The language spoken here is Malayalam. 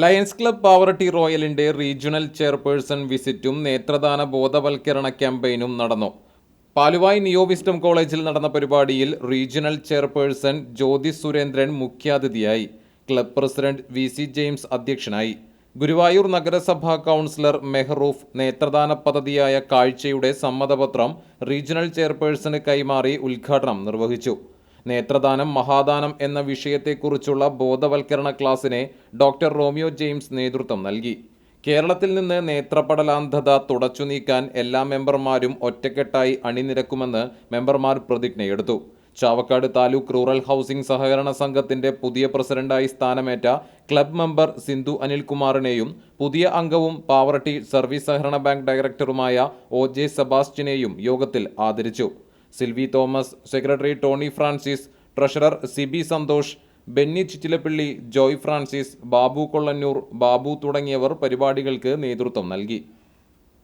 ലയൺസ് ക്ലബ് പാവറട്ടി റോയലിന്റെ റീജിയണൽ ചെയർപേഴ്സൺ വിസിറ്റും നേത്രദാന ബോധവൽക്കരണ ക്യാമ്പയിനും നടന്നു. പാലുവായ് നിയോ വിസ്ഡം കോളേജിൽ നടന്ന പരിപാടിയിൽ റീജിയണൽ ചെയർപേഴ്സൺ ജ്യോതി സുരേന്ദ്രൻ മുഖ്യാതിഥിയായി. Club president VC. ജെയിംസ് അധ്യക്ഷനായി. ഗുരുവായൂർ നഗരസഭാ കൗൺസിലർ മെഹറൂഫ് നേത്രദാന പദ്ധതിയായ കാഴ്ചയുടെ സമ്മതപത്രം റീജിയണൽ ചെയർപേഴ്സണ് കൈമാറി ഉദ്ഘാടനം നിർവഹിച്ചു. നേത്രദാനം മഹാദാനം എന്ന വിഷയത്തെക്കുറിച്ചുള്ള ബോധവൽക്കരണ ക്ലാസ്സിനെ ഡോക്ടർ റോമിയോ ജെയിംസ് നേതൃത്വം നൽകി. കേരളത്തിൽ നിന്ന് നേത്രപടലാന്ധത തുടച്ചു നീക്കാൻ എല്ലാ മെമ്പർമാരും ഒറ്റക്കെട്ടായി അണിനിരക്കുമെന്ന് മെമ്പർമാർ പ്രതിജ്ഞയെടുത്തു. ചാവക്കാട് താലൂക്ക് റൂറൽ ഹൗസിംഗ് സഹകരണ സംഘത്തിന്റെ പുതിയ പ്രസിഡന്റായി സ്ഥാനമേറ്റ ക്ലബ് മെമ്പർ സിന്ധു അനിൽകുമാറിനെയും പുതിയ അംഗവും പാവറട്ടി സർവീസ് സഹകരണ ബാങ്ക് ഡയറക്ടറുമായ ഒ.ജെ. സെബാസ്റ്റ്യനെയും യോഗത്തിൽ ആദരിച്ചു. Silvi Thomas, secretary Tony Francis, treasurer Sibi Santhosh, Benny Chittilappilly, Joy Francis, Babu Kollannur, Babu തുടങ്ങിയവർ പരിപാടികൾക്ക് നേതൃത്വം നൽകി.